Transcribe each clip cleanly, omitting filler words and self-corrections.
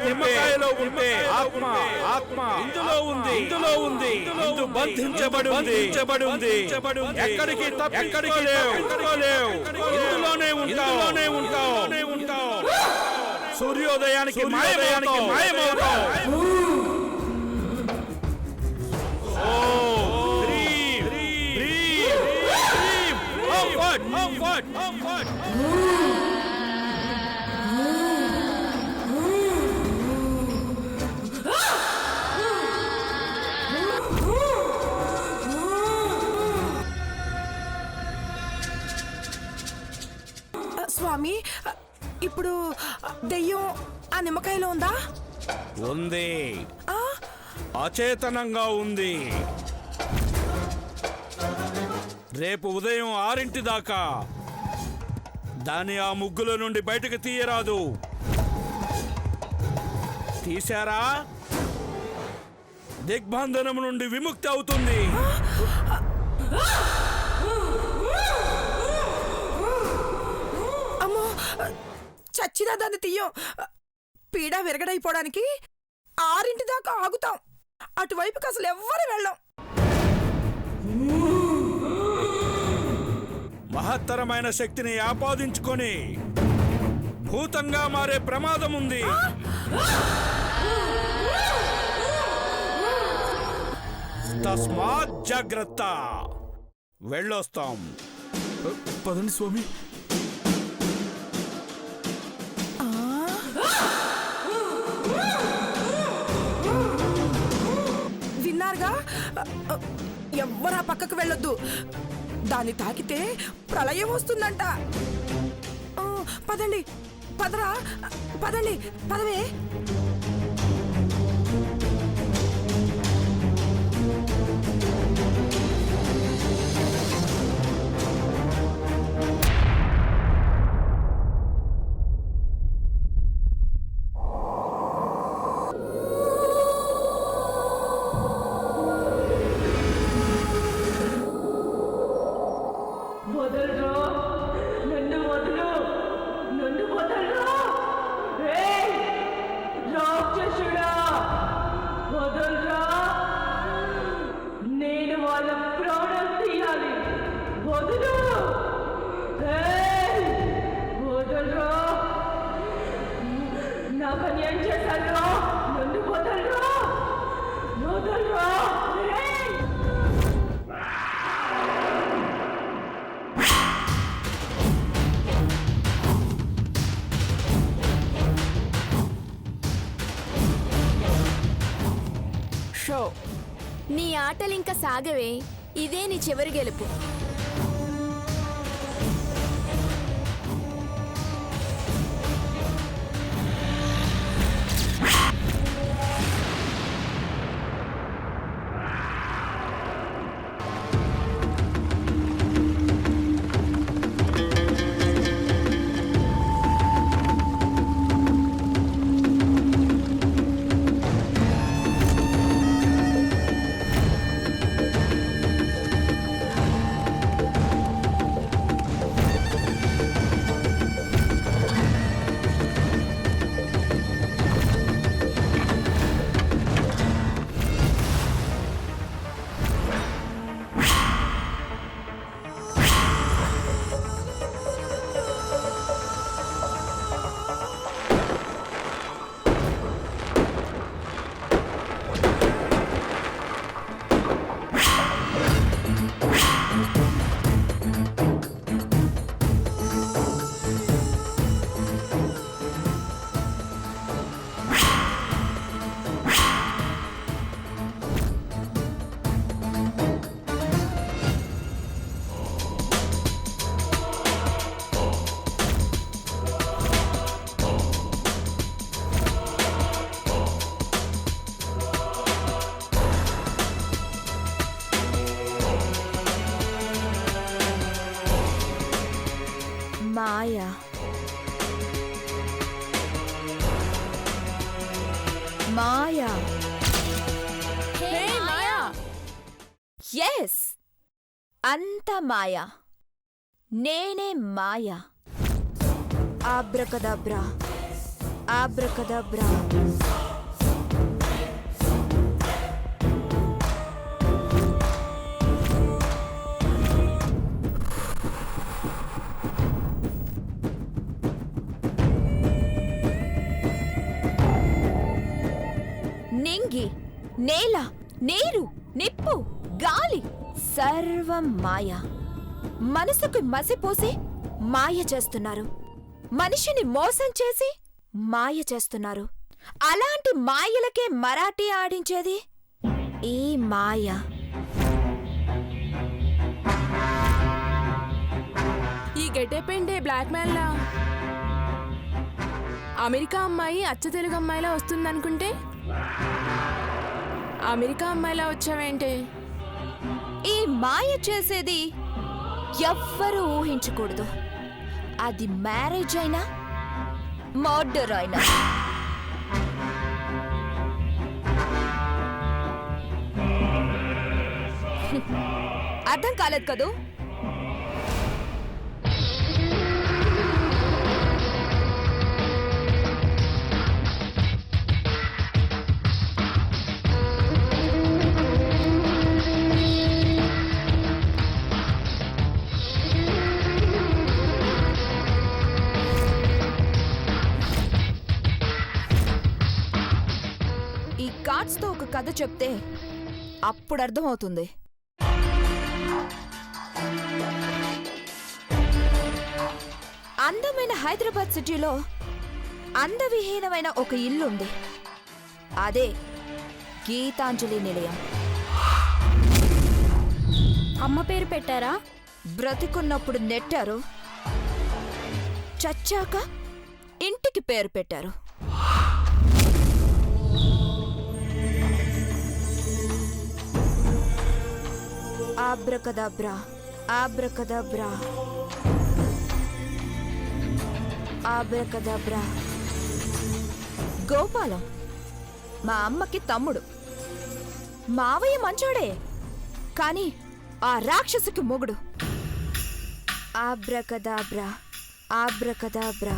నిమ్మకాయలో ఉంటే ఆత్మ ఆత్మ ఇందులో ఉంది ఇందు బంధించబడి ఉంది ఎక్కడికి తప్పించుకోలేవు ఇందులోనే ఉంటావు సూర్యోదయానికి మాయమవుతావు స్వామి, ఇప్పుడు దెయ్యం ఆ నిమ్మకాయలో ఉందా? ఉంది, అచేతనంగా ఉంది. రేపు ఉదయం 6 దాకా దాన్ని ఆ ముగ్గుల నుండి బయటకు తీయరాదు. తీశారా దిగ్బంధనం నుండి విముక్తి అవుతుంది. అమ్మో, చచ్చినా దాన్ని తీయం. పీడ విరగడైపోవడానికి 6 దాకా ఆగుతాం. అటువైపుకి అసలు ఎవ్వరు వెళ్ళం. మహత్తరమైన శక్తిని ఆపాదించుకొని భూతంగా మారే ప్రమాదం ఉంది. తస్మాత్ జాగ్రత్త. వెళ్ళొస్తాం. పదండి స్వామి. విన్నారుగా, ఎవ్వరా పక్కకు వెళ్ళొద్దు. దాన్ని తాకితే ప్రళయం వస్తుందంట. పదండి, పదవే. నీ ఆటలింక సాగవే. ఇదే నీ చివరి గెలుపు. మాయా. మాయా. హే మాయా. ఎస్, అంత మాయా. నేనే మాయా. ఆబ్రకదబ్రా. ఆబ్రకదబ్రా. నింగి, నేల, నీరు, నిప్పు, గాలి సర్వం మాయ. మనసుకు మసిపోసి మాయ చేస్తున్నారు. మనిషిని మోసం చేసి మాయ చేస్తున్నారు. అలాంటి మాయలకే మరాఠీ ఆడించేది ఈ మాయ. ఈ గెటప్ ఏంటే బ్లాక్ మ్యాన్ లా? అమెరికా అమ్మాయి అచ్చ తెలుగు అమ్మాయిలా వస్తుందనుకుంటే అమెరికా అమ్మాయిలా వచ్చావేంటే? ఈ మాయ చేసేది ఎవ్వరూ ఊహించకూడదు. అది మ్యారేజ్ అయినా మర్డర్ అయినా. అర్థం కాలేదు కదూ? ఈ కార్డ్స్తో ఒక కథ చెప్తే అప్పుడు అర్థమవుతుంది. అందమైన హైదరాబాద్ సిటీలో అందవిహీనమైన ఒక ఇల్లుంది. అదే గీతాంజలి నిలయం. అమ్మ పేరు పెట్టారా? బ్రతికున్నప్పుడు నెట్టారు, చచ్చాక ఇంటికి పేరు పెట్టారు. ఆబ్రకదబ్రా, ఆబ్రకదబ్రా, ఆబ్రకదబ్రా. గోపాలం మా అమ్మకి తమ్ముడు. మావయ్య మంచోడే, కాని ఆ రాక్షసుకి మొగుడు. ఆబ్రకదబ్రా, ఆబ్రకదబ్రా,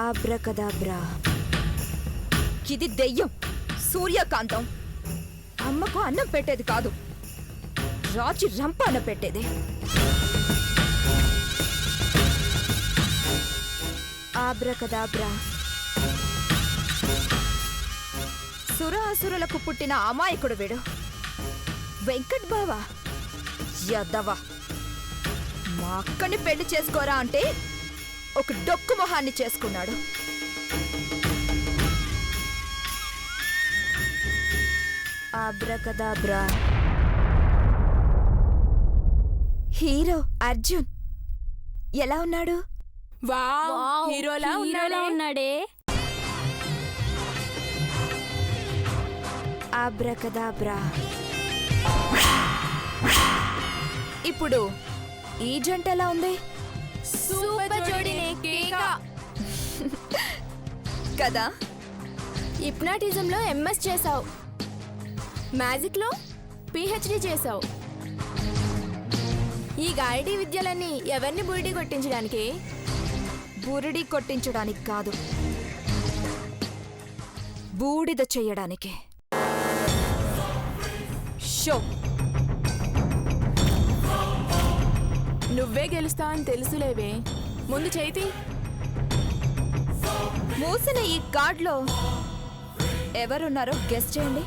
ఆబ్రకదబ్రా. ఇది దెయ్యం, సూర్యకాంతం. అమ్మకు అన్నం పెట్టేది కాదు, రాజు రంప అన్నం పెట్టేది. ఆబ్రకదాబ్రా. సురాసురులకు పుట్టిన అమాయకుడు వీడు. వెంకట్ బావా యదవ. మా అక్కని పెళ్లి చేసుకోరా అంటే ఒక డొక్కు మొహాన్ని చేసుకున్నాడు. ఆబ్రకదాబ్రా. హీరో అర్జున్ ఎలా ఉన్నాడు? వావ్, హీరోలా ఉన్నాడే. ఆబ్రకదాబ్రా. ఇప్పుడు ఈ జంట ఎలా ఉంది? సూపర్ జోడీనే కేక. కదా? హిప్నాటిజంలో ఎంఎస్ చేసావు, మ్యాజిక్లో పిహెచ్డి చేసావు. ఈ గాయడి విద్యలన్నీ ఎవరిని బురిడి కొట్టించడానికి? బురిడి కొట్టించడానికి కాదు, బూడిద చెయ్యడానికి. షో. నువ్వే గెలుస్తావని తెలుసులేవే, ముందు చేతి. మూసిన ఈ కార్డులో ఎవరున్నారో గెస్ చేయండి.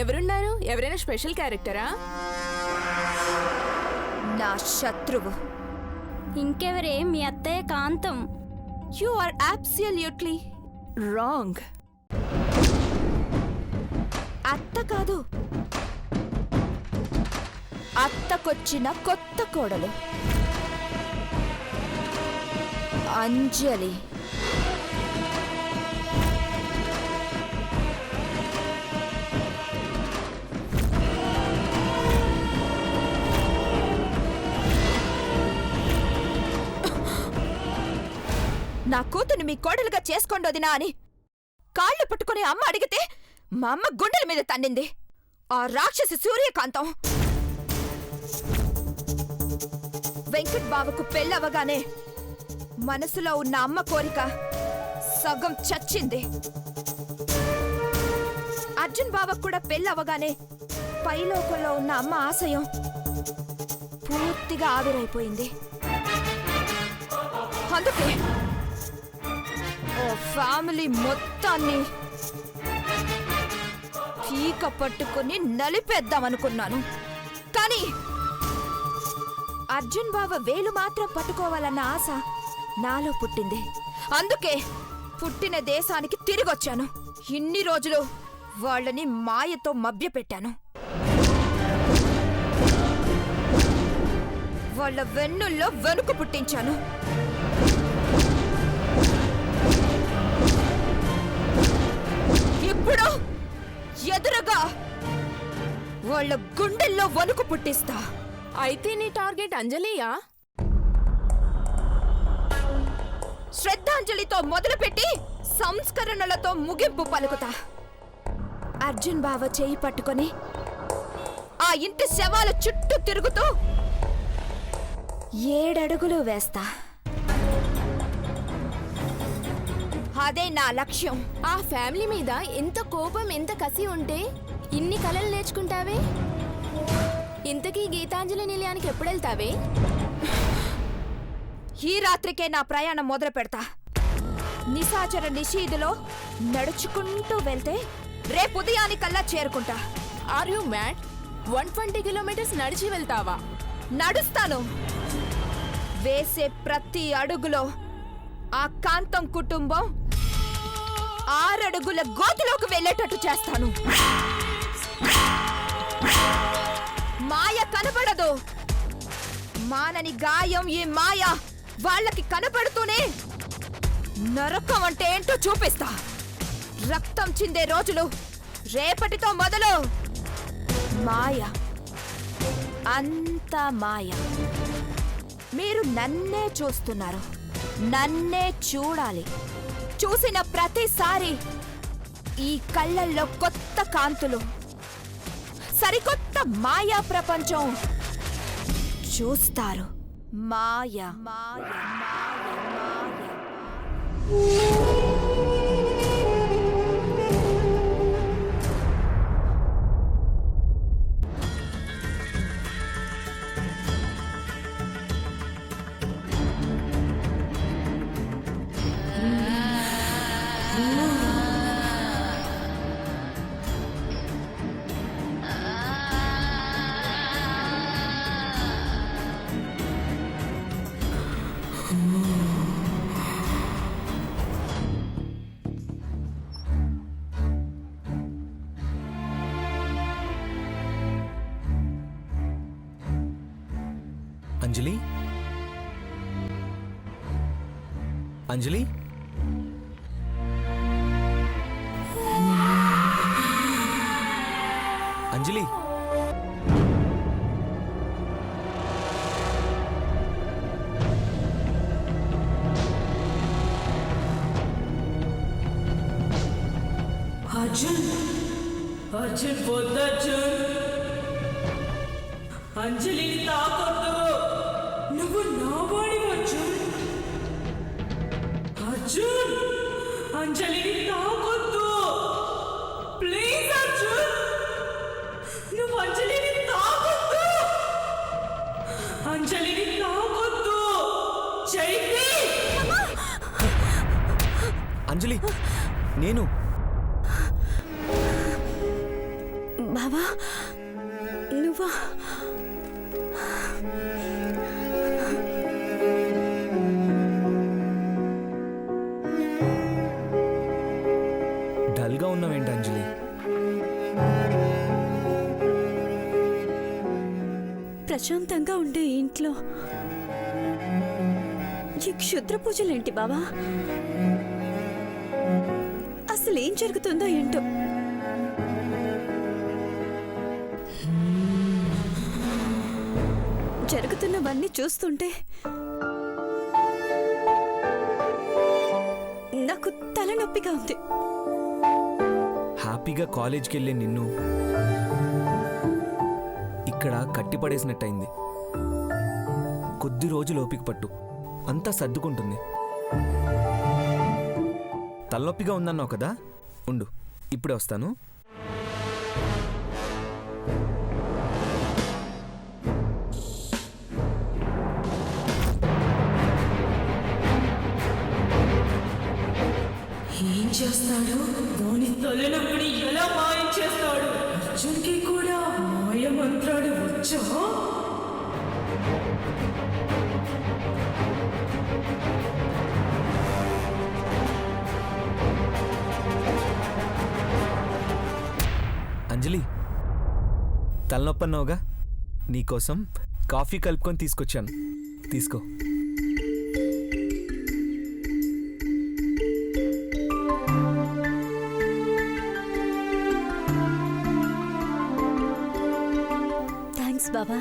ఎవరున్నారు? ఎవరైనా స్పెషల్ క్యారెక్టరా? నా శత్రువు. ఇంకెవరే? మీ అత్తయ్య Kantham. You are absolutely wrong. అత్త కాదు, అత్తకొచ్చిన కొత్త కోడలు అంజలి. నా కూతుర్ని మీ కోడలుగా చేసుకోండోదినా అని కాళ్ళు పట్టుకుని అమ్మ అడిగితే మా అమ్మ గుండెల మీద తన్నింది ఆ రాక్షసి సూర్యకాంతం. వెంకట్ బావకు పెళ్ళవగానే మనసులో ఉన్న అమ్మ కోరిక సగం చచ్చింది. అర్జున్ బావకు కూడా పెళ్ళవగానే పైలోకంలో ఉన్న అమ్మ ఆశయం పూర్తిగా ఆవిరైపోయింది. అందుకే ఓ ఫ్యామిలీ మొత్తాన్ని పీక పట్టుకుని నలిపేద్దామనుకున్నాను. కానీ అర్జున్ బావ వేలు మాత్రం పట్టుకోవాలన్న ఆశ నాలో పుట్టింది. అందుకే పుట్టిన దేశానికి తిరిగొచ్చాను. ఇన్ని రోజులు వాళ్ళని మాయతో మభ్యపెట్టాను. వాళ్ళ వెన్నుల్లో వెనుక పుట్టించాను. ఇప్పుడు ఎదురుగా వాళ్ళ గుండెల్లో వణుకు పుట్టిస్తా. అయితే నీ టార్గెట్ అంజలియా? శ్రద్ధాంజలితో మొదలుపెట్టి సంస్కరణలతో ముగింపు పలుకుతా. అర్జున్ బావ చేయి పట్టుకొని ఆ ఇంటి శవాల చుట్టూ తిరుగుతూ 7 అడుగులు వేస్తా. అదే నా లక్ష్యం. ఆ ఫ్యామిలీ మీద ఎంత కోపం ఎంత కసి ఉంటే ఇన్ని కలలు నేర్చుకుంటావే? ఇంతకీ గీతాంజలి నిలయానికి ఎప్పుడెళ్తావే? ఈ రాత్రికే నా ప్రయాణం మొదలు పెడతా. నిశాచర నిషీదులో నడుచుకుంటూ వెళ్తే రేపు ఉదయానికల్లా చేరుకుంటా. Are you mad? 120 కిలోమీటర్స్ నడిచి వెళ్తావా? నడుస్తాను. వేసే ప్రతి అడుగులో ఆ కాంతం కుటుంబం 6 అడుగుల గోతిలోకి వెళ్ళేటట్టు చేస్తాను. మాయ కనబడదు. మానని గాయం ఈ మాయ వాళ్ళకి కనబడుతూనే నరకం అంటే ఏంటో చూపిస్తా. రక్తం చిందే రోజులు రేపటితో మొదలు. మాయ అంతా మాయ. మీరు నన్నే చూస్తున్నారు. నన్నే చూడాలి. చూసిన ప్రతిసారి ఈ కళ్ళల్లో కొత్త కాంతులు, సరికొత్త మాయా ప్రపంచం చూస్తారు. మాయ మాయ మాయ మాయ. అంజలి, అంజలి, అంజలి. అర్జున్, అర్జున్ వద్దర్జున్. అంజలిని తాకొద్దు. నువ్వు నావాడి అర్జున్. అర్జున్, అంజలిని తాకొద్దు. ప్లీజ్ అర్జున్, నువ్వు అంజలిని తాకొద్దు. అంజలిని తాకొద్దు. చైతి. అంజలి, నేను. బావా, నువ్వా? డల్గా ఉన్నావేంటి అంజలి? ప్రశాంతంగా ఉండే ఇంట్లో ఈ క్షుద్ర పూజలేంటి బావా? అసలేం జరుగుతుందో ఏంటో. జరుగుతున్నవన్నీ చూస్తుంటే నాకు తలనొప్పిగా ఉంది. హ్యాపీగా కాలేజ్కి వెళ్ళే నిన్ను ఇక్కడ కట్టిపడేసినట్టయింది. కొద్ది రోజులు ఓపిక పట్టు, అంతా సర్దుకుంటుంది. తలనొప్పిగా ఉందన్నావు కదా, ఉండు ఇప్పుడే వస్తాను. ఏం చేస్తాడు? దాని తలనొప్పిని ఎలా మాయం చేస్తాడు? అర్జున్కి కూడా మాయ మంత్రాలు వచ్చా? అంజలి, తలనొప్పి అన్నావుగా, నీకోసం కాఫీ కలుపుకొని తీసుకొచ్చాను, తీసుకో. థ్యాంక్స్ బాబా.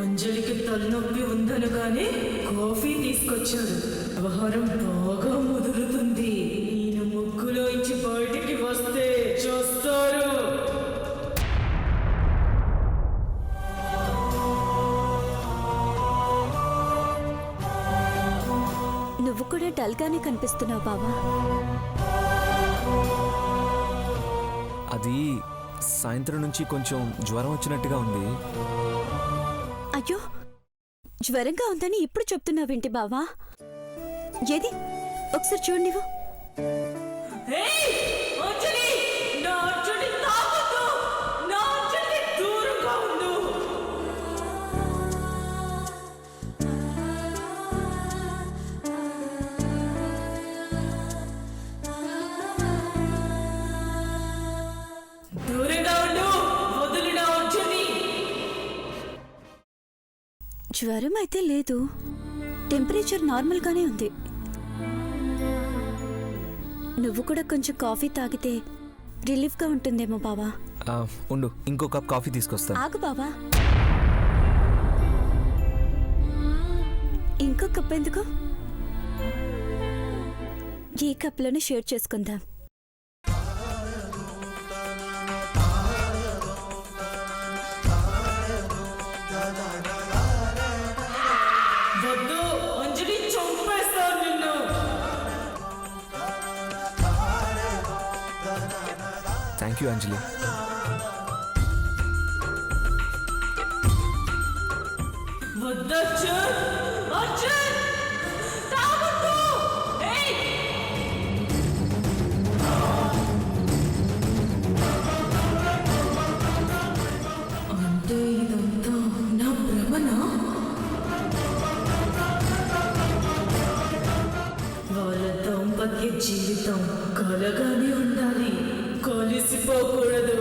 అంజలికి తలనొప్పి ఉందనగానే కాఫీ తీసుకొచ్చాడు. వ్యవహారం బాగా ముదురుతుంది. ఈయన ముగ్గులో ఇచ్చి బయటికి వస్తే చూస్తారు. నువ్వు కూడా డల్గానే కనిపిస్తున్నావు బాబా. అది సాయంత్రం నుంచి కొంచెం జ్వరం వచ్చినట్టుగా ఉంది. అయ్యో, జ్వరంగా ఉందని ఇప్పుడు చెప్తున్నావేంటి బావా? ఏది ఒకసారి చూడు నువ్వు. జ్వరం అయితే లేదు, టెంపరేచర్ నార్మల్గానే ఉంది. నువ్వు కూడా కొంచెం కాఫీ తాగితే రిలీఫ్గా ఉంటుందేమో బావా. ఉండు, ఇంకో కప్ కాఫీ తీసుకొస్తాను. ఆగు బావా, ఇంకో కప్ ఎందుకు? ఈ కప్లోనే షేర్ చేసుకుందాం. థ్యాంక్ యూ అంజలి. అంటే ఇదంతా నా భ్రమనా? వాళ్ళ దాంపత్య జీవితం కలగానే ఉండాలి, కలిసిపోకూడదు.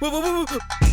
Whoa, whoa, whoa, whoa.